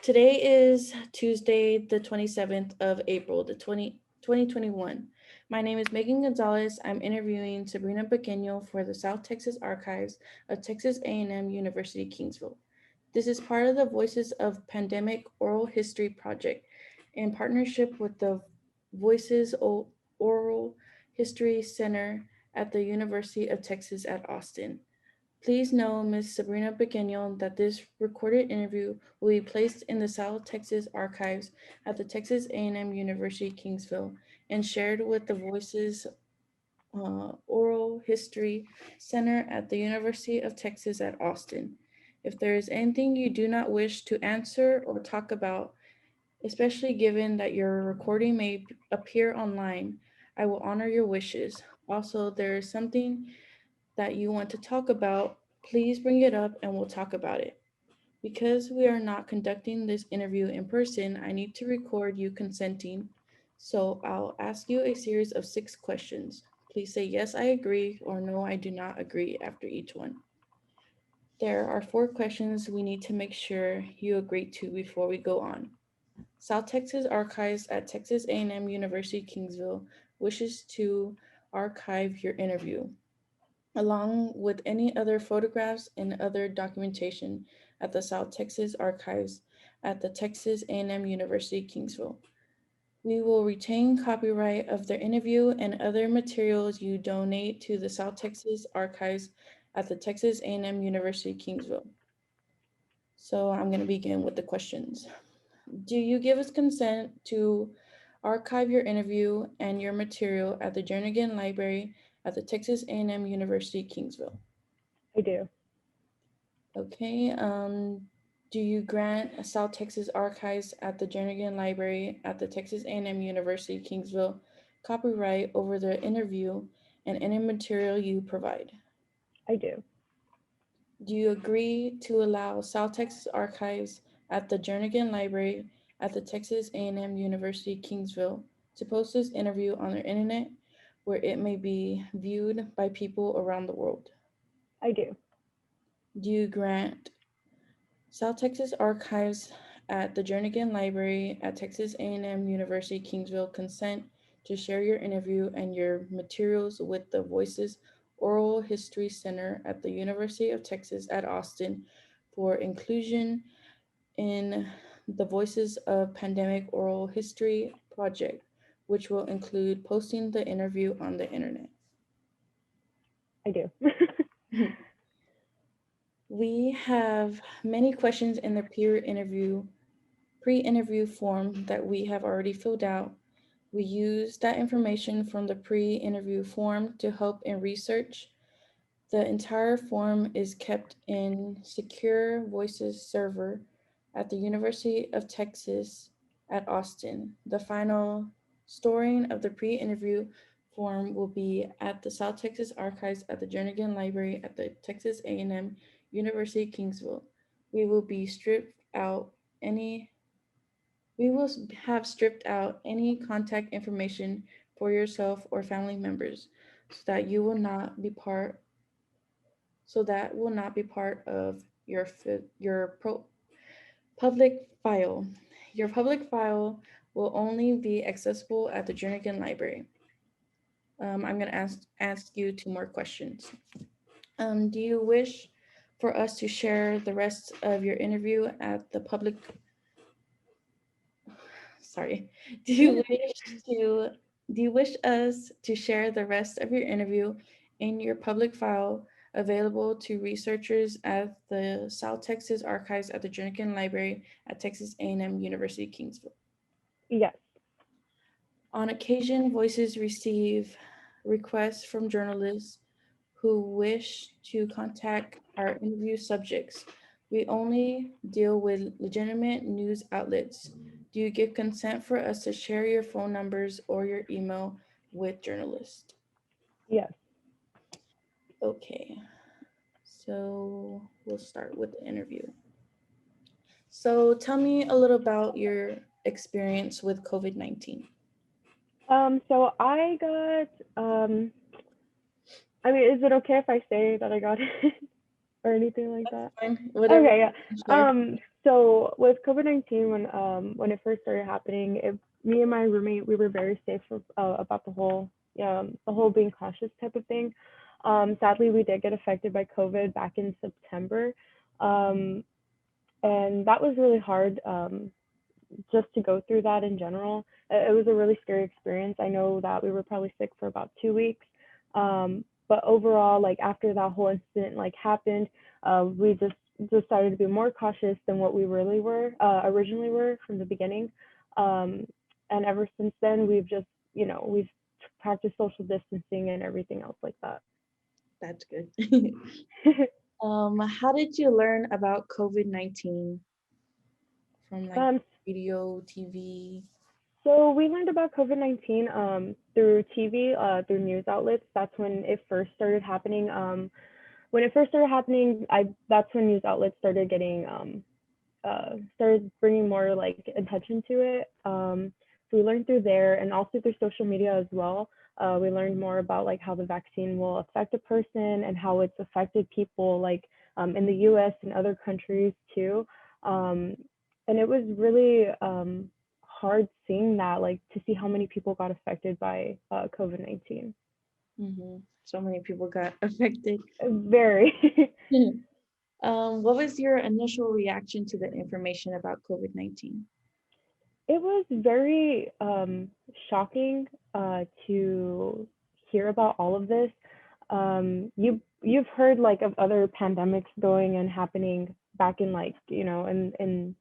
Today is Tuesday, the 27th of April, 2021. My name is Megan Gonzalez. I'm interviewing Sabrina Pequeno for the South Texas Archives of Texas A&M University Kingsville. This is part of the Voices of Pandemic Oral History Project in partnership with the Voices Oral History Center at the University of Texas at Austin. Please know, Ms. Sabrina Pequeno, that this recorded interview will be placed in the South Texas Archives at the Texas A&M University Kingsville and shared with the Voices Oral History Center at the University of Texas at Austin. If there is anything you do not wish to answer or talk about, especially given that your recording may appear online, I will honor your wishes. Also, there is something that you want to talk about, please bring it up and we'll talk about it. Because we are not conducting this interview in person, I need to record you consenting. So I'll ask you a series of 6 questions. Please say yes, I agree, or no, I do not agree after each one. There are 4 questions we need to make sure you agree to before we go on. South Texas Archives at Texas A&M University Kingsville wishes to archive your interview along with any other photographs and other documentation at the South Texas Archives at the Texas A&M University Kingsville. We will retain copyright of the interview and other materials you donate to the South Texas Archives at the Texas A&M University Kingsville. So I'm going to begin with the questions. Do you give us consent to archive your interview and your material at the Jernigan Library at the Texas A&M University Kingsville? I do. Okay. Do you grant South Texas Archives at the Jernigan Library at the Texas A&M University Kingsville copyright over the interview and any material you provide? I do. Do you agree to allow South Texas Archives at the Jernigan Library at the Texas A&M University Kingsville to post this interview on the internet where it may be viewed by people around the world? I do. Do you grant South Texas Archives at the Jernigan Library at Texas A&M University Kingsville consent to share your interview and your materials with the Voices Oral History Center at the University of Texas at Austin for inclusion in the Voices of Pandemic Oral History project, which will include posting the interview on the internet? I do. We have many questions in the pre-interview form that we have already filled out. We use that information from the pre-interview form to help in research. The entire form is kept in secure Voices server at the University of Texas at Austin. The final storing of the pre-interview form will be at the South Texas Archives at the Jernigan Library at the Texas A&M University Kingsville. We will be stripped out any we will have stripped out any contact information for yourself or family members so that you will not be part so that will not be part of your public file. Your public file will only be accessible at the Jernigan Library. I'm going to ask you 2 more questions. Do you wish for us to share the rest of your interview at the public sorry. Do you wish to do you wish us to share the rest of your interview in your public file available to researchers at the South Texas Archives at the Jernigan Library at Texas A&M University Kingsville? Yes. On occasion, Voices receive requests from journalists who wish to contact our interview subjects. We only deal with legitimate news outlets. Do you give consent for us to share your phone numbers or your email with journalists? Yes. Okay, so we'll start with the interview. So tell me a little about your experience with COVID 19. So I got I mean, is it okay if I say that I got it or anything like That's that? fine, whatever Okay, you yeah. can share. So with COVID-19, when it first started happening, me and my roommate, we were very safe about the whole being cautious type of thing. Sadly, we did get affected by COVID back in September, um, and that was really hard. Just to go through that in general. It was a really scary experience. I know that we were probably sick for about 2 weeks. But overall, like after that whole incident like happened, we just decided to be more cautious than what we really were originally were from the beginning. And ever since then, we've just, we've practiced social distancing and everything else like that. That's good. How did you learn about COVID-19 from like um, radio, TV? So we learned about COVID-19 through TV, through news outlets. That's when it first started happening. When it first started happening, that's when news outlets started getting started bringing more like attention to it. So we learned through there and also through social media as well. We learned more about like how the vaccine will affect a person and how it's affected people like in the U.S. and other countries too. Um, and it was really hard seeing that, like to see how many people got affected by COVID-19. So many people got affected. Very. What was your initial reaction to the information about COVID-19? It was very shocking to hear about all of this. You've heard like of other pandemics going and happening back in like in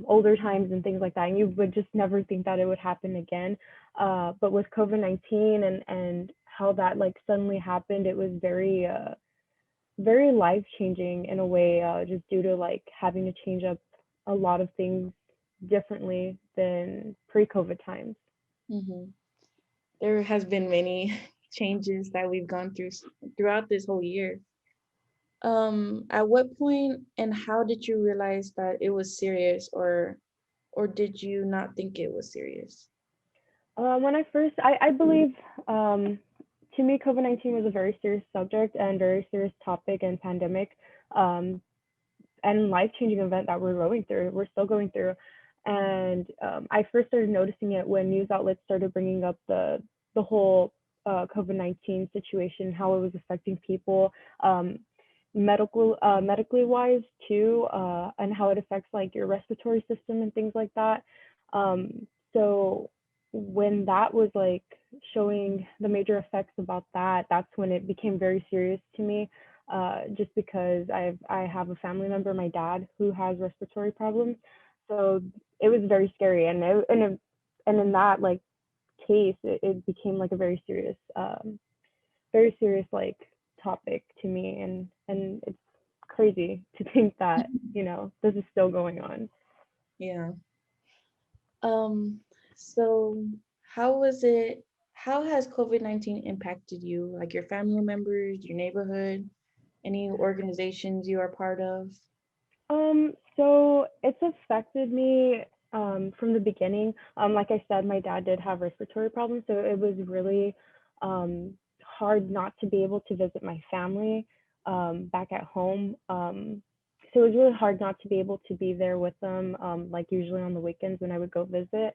older times and things like that, and you would just never think that it would happen again. But with COVID-19 and how that like suddenly happened, it was very life changing in a way, just due to like having to change up a lot of things differently than pre-COVID times. hmm There has been many changes that we've gone through throughout this whole year. At what point and how did you realize that it was serious, or did you not think it was serious? When I first, I believe, to me, COVID-19 was a very serious subject and very serious topic and pandemic, um, and life-changing event that we're still going through. And I first started noticing it when news outlets started bringing up the whole COVID-19 situation, how it was affecting people, um, medically wise too, and how it affects like your respiratory system and things like that. So when that was like showing the major effects about that, that's when it became very serious to me, just because I have a family member, my dad, who has respiratory problems. So it was very scary, and in that like case, it became like a very serious like topic to me, and it's crazy to think that this is still going on. Yeah. Um, so how was it, how has COVID-19 impacted you, like your family members, your neighborhood, any organizations you are part of? So it's affected me from the beginning. Like I said, my dad did have respiratory problems, so it was really hard not to be able to visit my family back at home. So it was really hard not to be able to be there with them, like usually on the weekends when I would go visit.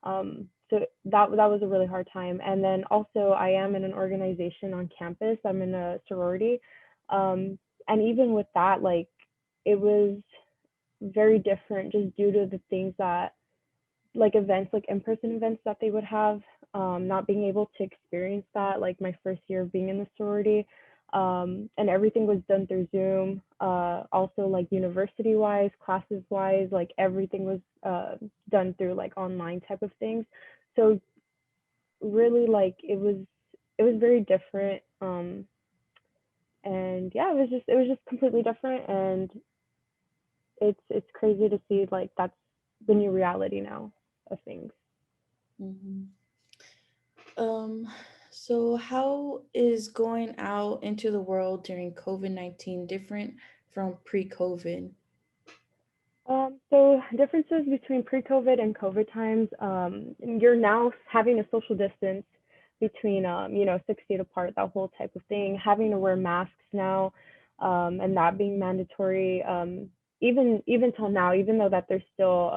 So that was a really hard time. And then also, I am in an organization on campus. I'm in a sorority, and even with that, like it was very different just due to the things that like events like in-person events that they would have, not being able to experience that like my first year of being in the sorority, and everything was done through Zoom, also like university wise, classes wise, like everything was done through like online type of things. So really like it was very different, and yeah, it was just completely different, and it's crazy to see like that's the new reality now of things. hmm Um, so how is going out into the world during COVID-19 different from pre-COVID? So differences between pre-COVID and COVID times, you're now having a social distance between 6 feet apart, that whole type of thing, having to wear masks now, and that being mandatory. even till now, even though that there's still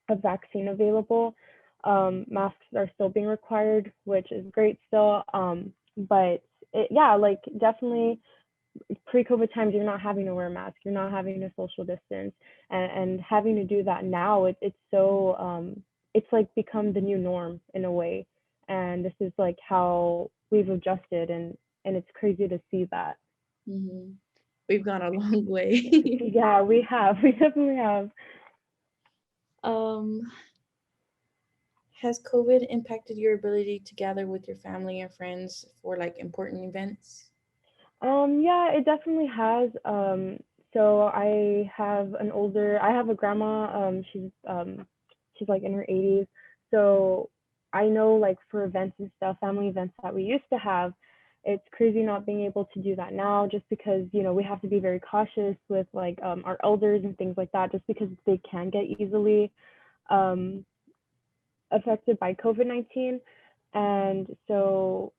a vaccine available, masks are still being required, which is great still. But yeah, like definitely pre-COVID times, you're not having to wear a mask, you're not having to social distance, and having to do that now, it's so it's like become the new norm in a way, and this is like how we've adjusted, and it's crazy to see that. Hmm. We've gone a long way. Yeah, we have, we definitely have. um, has COVID impacted your ability to gather with your family or friends for like important events? Yeah, it definitely has. So I have a grandma. She's like in her 80s. So I know like for events and stuff, family events that we used to have, it's crazy not being able to do that now, just because we have to be very cautious with like our elders and things like that, just because they can get easily um, affected by COVID-19, and so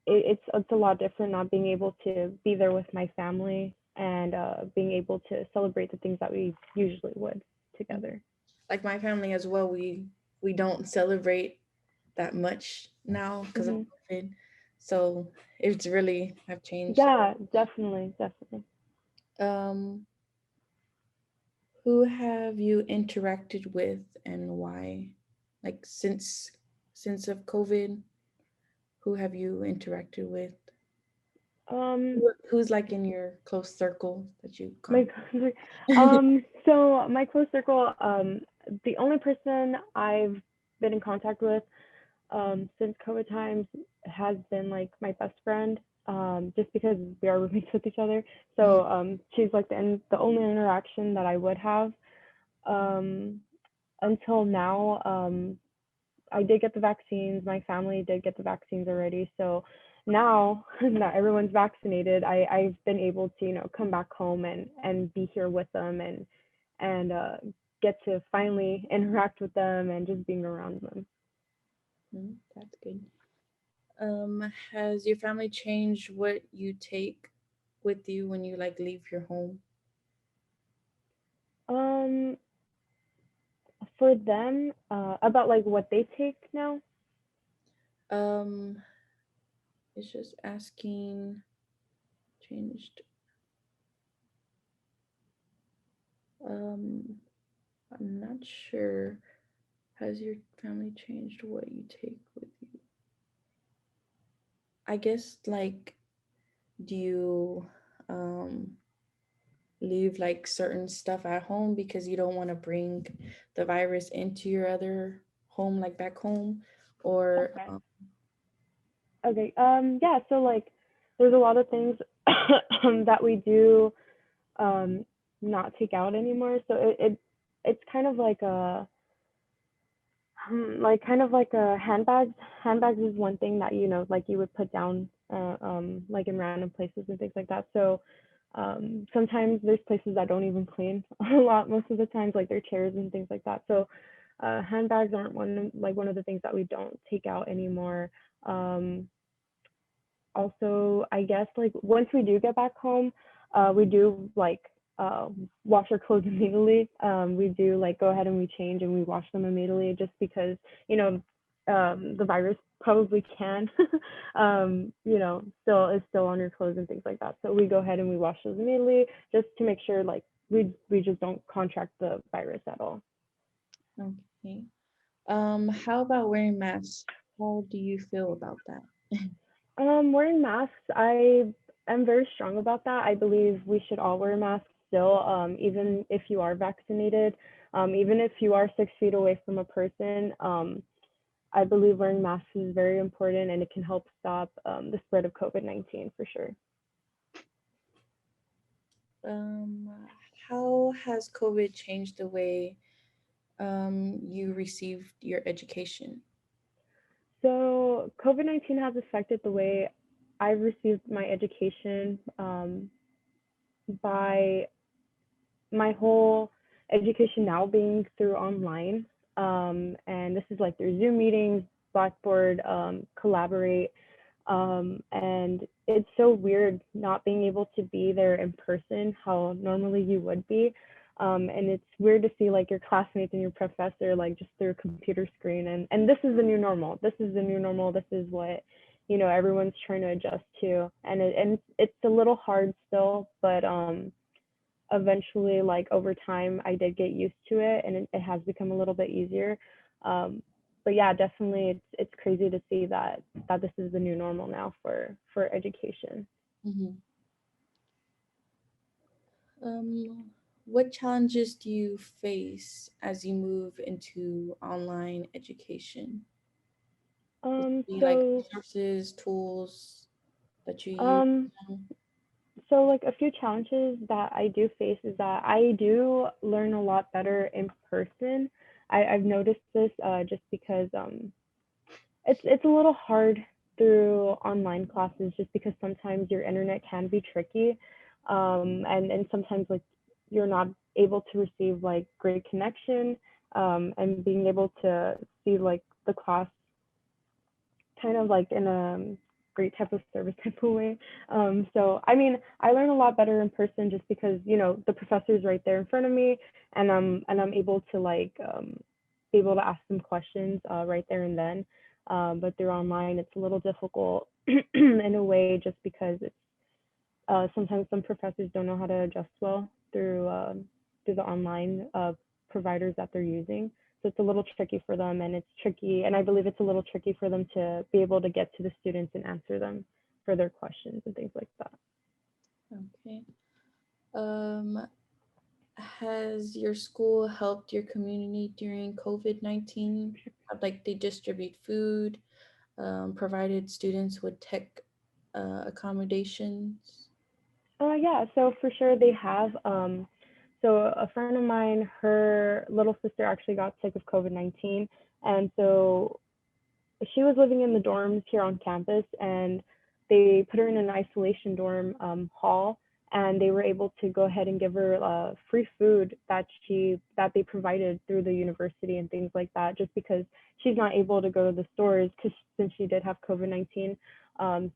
it's a lot different not being able to be there with my family, and being able to celebrate the things that we usually would together. Like my family as well, we don't celebrate that much now because of Hmm. COVID. So it's really have changed. Yeah, definitely, definitely. Um, who have you interacted with and why? Like since of COVID, who have you interacted with? Um, Who's like in your close circle that you my con? so my close circle, the only person I've been in contact with since COVID times has been like my best friend, just because we are roommates with each other. Mhm. So she's like the only interaction that I would have. Um, until now, I did get the vaccines. My family did get the vaccines already. So now that everyone's vaccinated, I've been able to, come back home and be here with them, and get to finally interact with them and just being around them. That's good. Has your family changed what you take with you when you like leave your home? Um, for them, about like what they take now. Um, it's just asking changed. Um, I'm not sure. Has your family changed what you take with you? I guess like do you um leave like certain stuff at home because you don't want to bring the virus into your other home like back home or Okay. Okay. Yeah. So like, there's a lot of things that we do um not take out anymore. So it's kind of like kind of like a handbags. Handbags is one thing that like you would put down like in random places and things like that. So sometimes there's places that don't even clean a lot most of the times, like their chairs and things like that. So handbags aren't one of the things that we don't take out anymore. Um, Also, I guess like once we do get back home, we do like uh, wash our clothes immediately. We do like go ahead and we change and we wash them immediately, just because you know the virus probably can still is still on your clothes and things like that. So we go ahead and we wash those immediately, just to make sure like we just don't contract the virus at all. okay. How about wearing masks? How do you feel about that? Wearing masks, I am very strong about that. I believe we should all wear masks still, even if you are vaccinated, even if you are 6 feet away from a person. I believe wearing masks is very important, and it can help stop the spread of COVID-19 for sure. Um, how has COVID changed the way you received your education? So, COVID-19 has affected the way I received my education, by my whole education now being through online. And this is like through Zoom meetings, Blackboard, Collaborate. And it's so weird not being able to be there in person how normally you would be. And it's weird to see like your classmates and your professor like just through a computer screen, and this is the new normal. This is the new normal. This is what, you know, everyone's trying to adjust to. And it's a little hard still, but eventually, like over time, I did get used to it, and it has become a little bit easier. Um, but yeah, definitely, it's crazy to see that this is the new normal now for education. Mhm. What challenges do you face as you move into online education? Be like So resources, tools that you use. um, so like a few challenges that I do face is that I do learn a lot better in person. I've noticed this just because it's a little hard through online classes just because sometimes your internet can be tricky, and sometimes like you're not able to receive like great connection, and being able to see like the class kind of like in a great type of service type of way. So I mean, I learn a lot better in person just because, you know, the professor's right there in front of me, and I'm able to like be able to ask them questions right there and then. But through online, it's a little difficult in a way just because it's sometimes some professors don't know how to adjust well through the online providers that they're using. So it's a little tricky for them, and it's tricky, and I believe it's a little tricky for them to be able to get to the students and answer them for their questions and things like that. Okay. Um, has your school helped your community during COVID-19? Like they distribute food, provided students with tech accommodations? Yeah, so for sure they have. So a friend of mine, her little sister actually got sick of COVID-19, and so she was living in the dorms here on campus, and they put her in an isolation dorm hall, and they were able to go ahead and give her free food that they provided through the university and things like that, just because she's not able to go to the stores because since she did have COVID-19.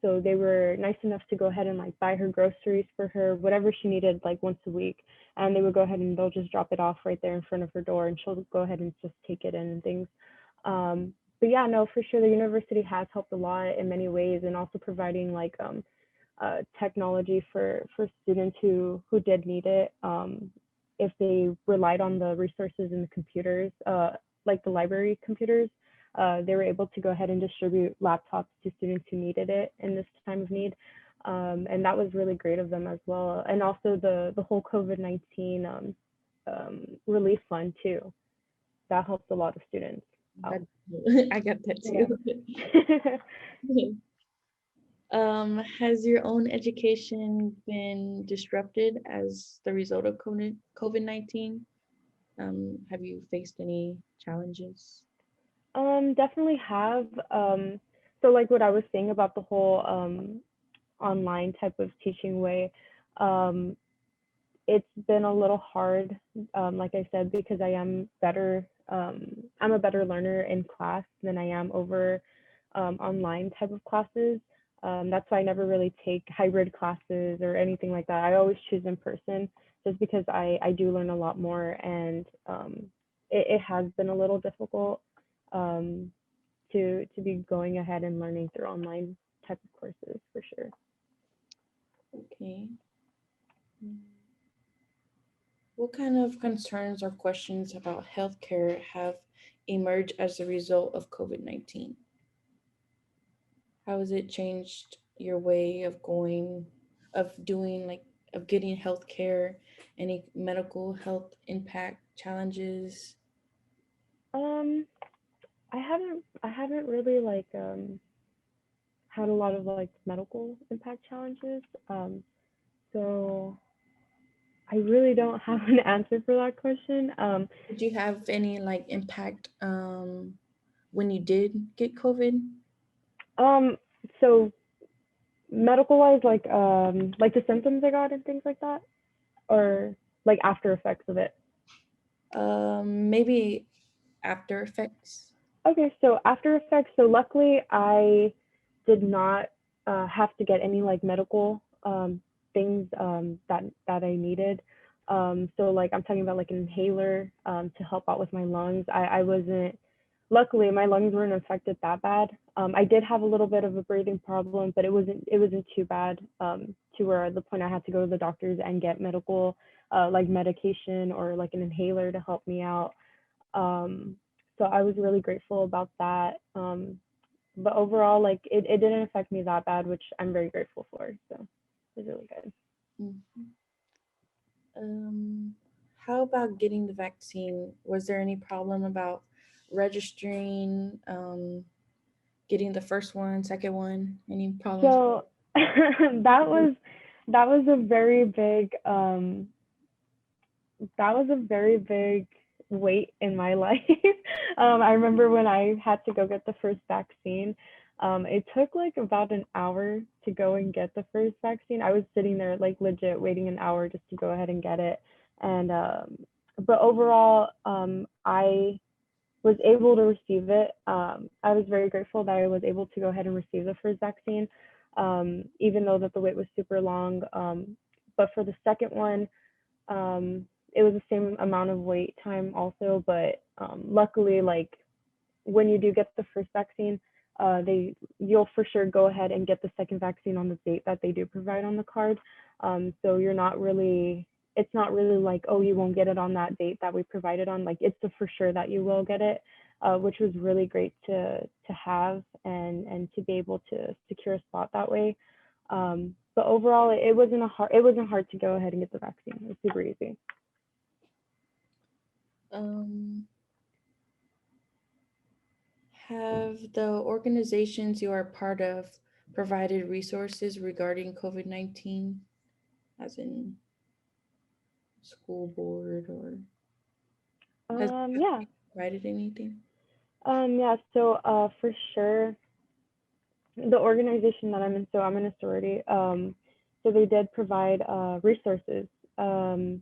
So they were nice enough to go ahead and like buy her groceries for her, whatever she needed, like once a week, and they would go ahead and they'll just drop it off right there in front of her door, and she'll go ahead and just take it in and things. But yeah, no, for sure, the university has helped a lot in many ways, and also providing like technology for students who did need it. If they relied on the resources in the computers, like the library computers, they were able to go ahead and distribute laptops to students who needed it in this time of need. And that was really great of them as well. And also the whole COVID-19 relief fund too. That helped a lot of students That, out. I got that Yeah. too. Has your own education been disrupted as the result of COVID-19? Have you faced any challenges? Definitely have. So like what I was saying about the whole online type of teaching way, um, it's been a little hard, like I said, because I'm a better learner in class than I am over online type of classes. That's why I never really take hybrid classes or anything like that. I always choose in person just because I do learn a lot more, and it has been a little difficult um, to be going ahead and learning through online type of courses for sure. Okay. What kind of concerns or questions about healthcare have emerged as a result of COVID-19? How has it changed your way of going, of doing, like, of getting healthcare? Any medical health impact challenges? Um, I haven't really like had a lot of like medical impact challenges. So I really don't have an answer for that question. Did you have any like impact when you did get COVID? Um, so medical wise, like the symptoms I got and things like that, or like after effects of it. Maybe after effects. Okay, so after effects. So luckily, I did not. have to get any like medical things that I needed. So like I'm talking about like an inhaler to help out with my lungs. I wasn't, luckily my lungs weren't affected that bad. I did have a little bit of a breathing problem, but it wasn't too bad to where at the point I had to go to the doctors and get medical like medication or like an inhaler to help me out. Um, so I was really grateful about that. But overall, like it didn't affect me that bad, which I'm very grateful for. So it was really good. Mhm. Um, how about getting the vaccine? Was there any problem about registering, getting the first one, second one? Any problems? So that was a very big that was a very big weight in my life. I remember when I had to go get the first vaccine. It took like about an hour to go and get the first vaccine. I was sitting there like legit waiting an hour just to go ahead and get it. And but overall, I was able to receive it. I was very grateful that I was able to go ahead and receive the first vaccine, even though that the wait was super long. But for the second one, it was the same amount of wait time also, but luckily, like when you do get the first vaccine, you'll for sure go ahead and get the second vaccine on the date that they do provide on the card. So you're not really, it's not really like, oh, you won't get it on that date that we provided on. Like it's a for sure that you will get it, which was really great to have and to be able to secure a spot that way. But overall, it wasn't hard to go ahead and get the vaccine. It was super easy. Um, have the organizations you are part of provided resources regarding COVID-19, as in school board, or have Yeah. they provided anything? Yeah, so for sure, the organization that I'm in, so I'm in a sorority, so they did provide resources and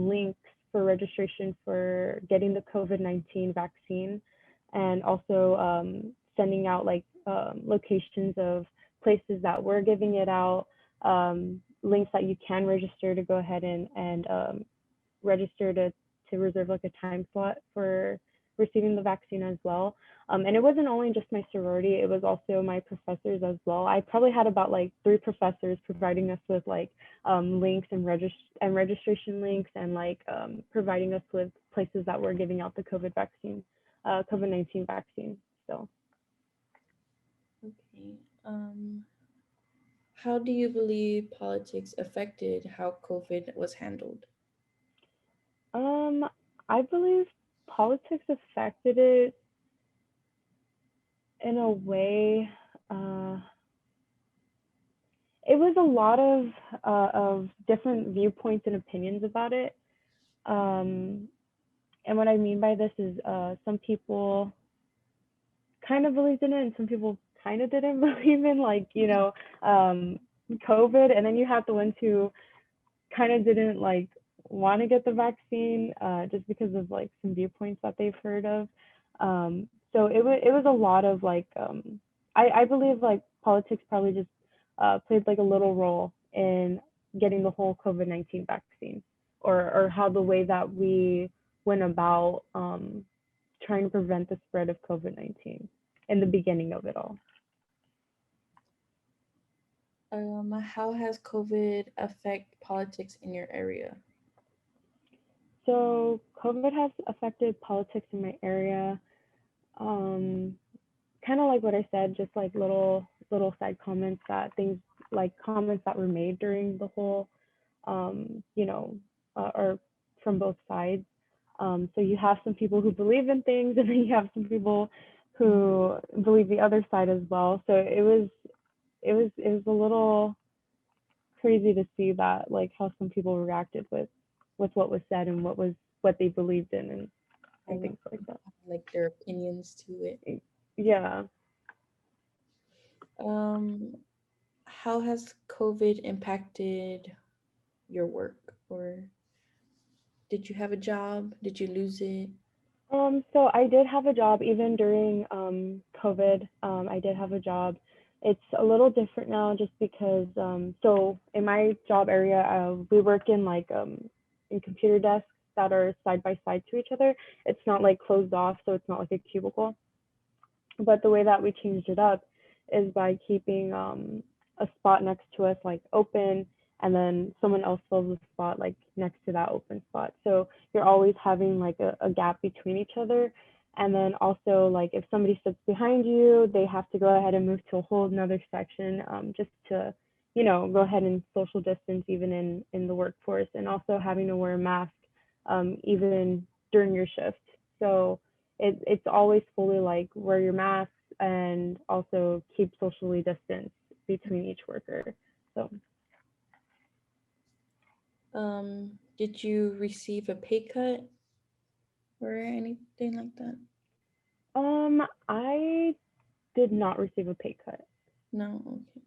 links for registration for getting the COVID-19 vaccine, and also sending out like locations of places that were giving it out, links that you can register to go ahead and register to reserve like a time slot for receiving the vaccine as well. And it wasn't only just my sorority, it was also my professors as well. I probably had about like 3 professors providing us with like links and registration links, and like providing us with places that were giving out the COVID-19 vaccine. So Okay. How do you believe politics affected how COVID was handled? um, I believe politics affected it in a way. Uh, it was a lot of different viewpoints and opinions about it. Um, and what I mean by this is some people kind of believed in it, and some people kind of didn't believe in, like, COVID. And then you have the ones who kind of didn't like want to get the vaccine just because of like some viewpoints that they've heard of. So it was a lot of like I believe like politics probably just played like a little role in getting the whole COVID-19 vaccine, or how the way that we went about trying to prevent the spread of COVID-19 in the beginning of it all. How has COVID affect politics in your area? So COVID has affected politics in my area. Um, Kind of like what I said, just like little side comments, that things like comments that were made during the whole, you know, or from both sides. So you have some people who believe in things, and then you have some people who believe the other side as well. So it was a little crazy to see that, like how some people reacted with what was said and what they believed in, and How, things like that. like their opinions to it? Yeah. Um, how has COVID impacted your work? Or did you have a job? Did you lose it? So I did have a job even during COVID. I did have a job. It's a little different now just because so in my job area we work in computer desks that are side by side to each other. It's not like closed off, so it's not like a cubicle. But the way that we changed it up is by keeping a spot next to us like open, and then someone else fills the spot like next to that open spot. So you're always having like a gap between each other. And then also like if somebody sits behind you, they have to go ahead and move to a whole another section just to, go ahead and social distance even in the workforce, and also having to wear a mask even during your shift. So it's always fully like wear your masks and also keep socially distanced between each worker. So Did you receive a pay cut or anything like that? I did not receive a pay cut. No. Okay.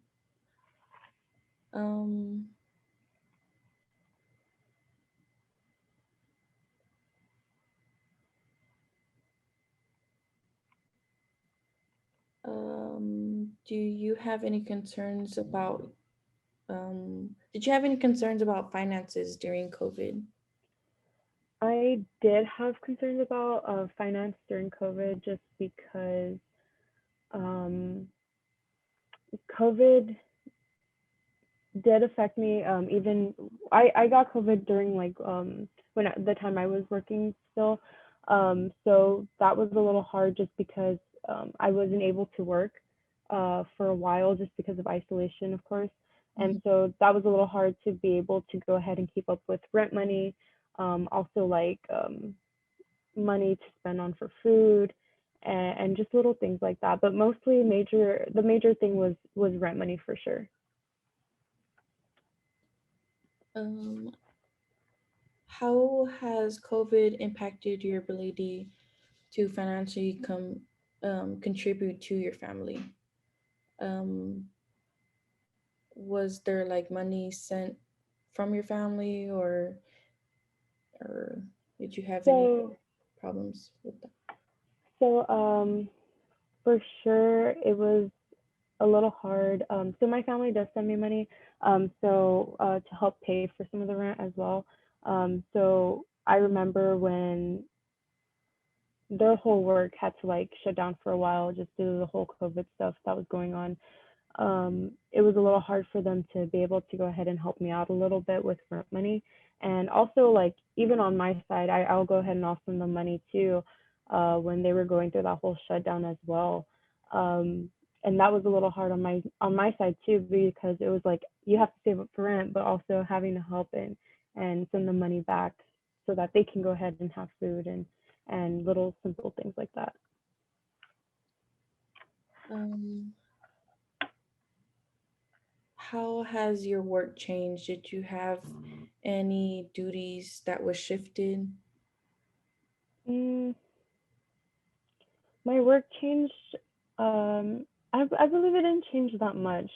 Um, do you have any concerns about did you have any concerns about finances during COVID? I did have concerns about finance during COVID just because um, COVID did affect me. Even I got COVID during like when the time I was working still. So that was a little hard just because I wasn't able to work for a while just because of isolation, of course. And Mhm. so that was a little hard to be able to go ahead and keep up with rent money, also like money to spend on for food and just little things like that. But mostly the major thing was rent money for sure. Um, how has COVID impacted your ability to financially contribute to your family? Um, was there like money sent from your family, or did you have any So problems with that? So for sure it was a little hard. So my family does send me money, to help pay for some of the rent as well. So I remember when their whole work had to like shut down for a while just due to the whole COVID stuff that was going on. It was a little hard for them to be able to go ahead and help me out a little bit with rent money. And also, like, even on my side, I'll go ahead and offer them the money too when they were going through that whole shutdown as well. Um, and that was a little hard on my side too because it was like you have to save up for rent, but also having to help and send the money back so that they can go ahead and have food and little simple things like that. Um, how has your work changed? Did you have any duties that were shifted? Mm, my work changed. I believe it didn't change that much.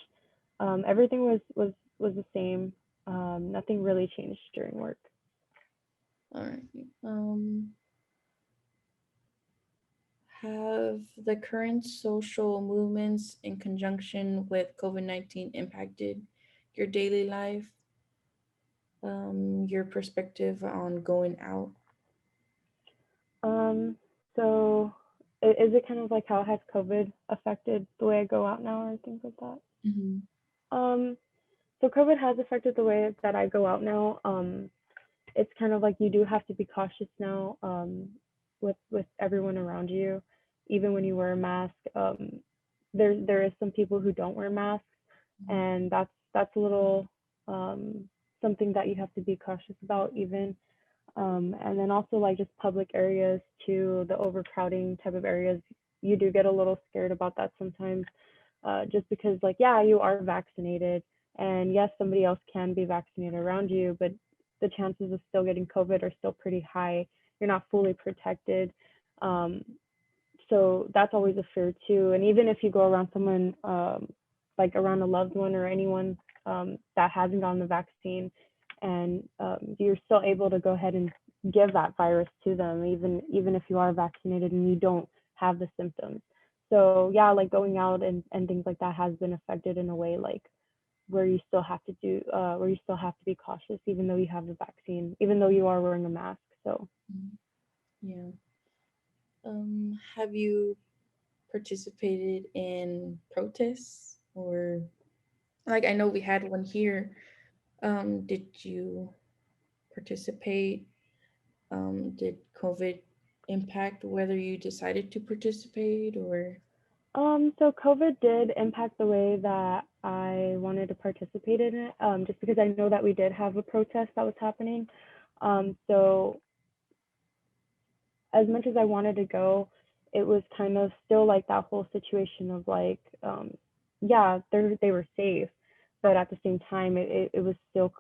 Everything was the same. Nothing really changed during work. All right. Um, have the current social movements in conjunction with COVID-19 impacted your daily life, your perspective on going out? Um, so is it kind of like how has COVID affected the way I go out now or things like that? Hmm. Um, so COVID has affected the way that I go out now. It's kind of like you do have to be cautious now with everyone around you, even when you wear a mask. There is some people who don't wear masks, and that's a little um, something that you have to be cautious about even. And then also like just public areas too, the overcrowding type of areas, you do get a little scared about that sometimes, just because like yeah, you are vaccinated, and yes, somebody else can be vaccinated around you, but the chances of still getting COVID are still pretty high. You're not fully protected. Um, so that's always a fear too. And even if you go around someone, like around a loved one or anyone that hasn't gotten the vaccine, and you're still able to go ahead and give that virus to them, even if you are vaccinated and you don't have the symptoms. So yeah, like going out and things like that has been affected in a way like where you still have to where you still have to be cautious even though you have the vaccine, even though you are wearing a mask. So Mhm. Yeah. Have you participated in protests or like I know we had one here. Did you participate? Did COVID impact whether you decided to participate or? so COVID did impact the way that I wanted to participate in it, just because I know that we did have a protest that was happening. So as much as I wanted to go, it was kind of still like that whole situation of like, yeah, they were safe, but at the same time, it was still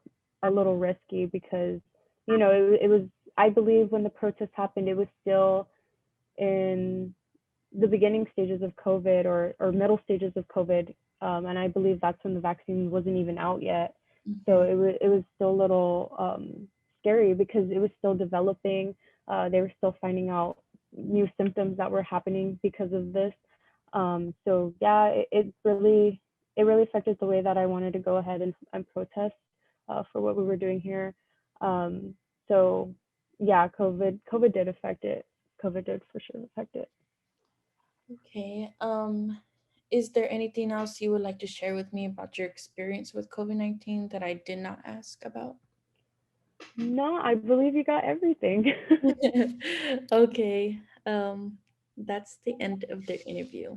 a little risky because, it was, I believe when the protest happened, it was still in the beginning stages of COVID or middle stages of COVID. And I believe that's when the vaccine wasn't even out yet. So Mhm. it was still a little scary because it was still developing. They were still finding out new symptoms that were happening because of this. So yeah, it really affected the way that I wanted to go ahead and protest for what we were doing here. Um, so yeah, COVID did affect it. COVID did for sure affect it. Okay. Is there anything else you would like to share with me about your experience with COVID-19 that I did not ask about? No, I believe you got everything. Okay. That's the end of the interview.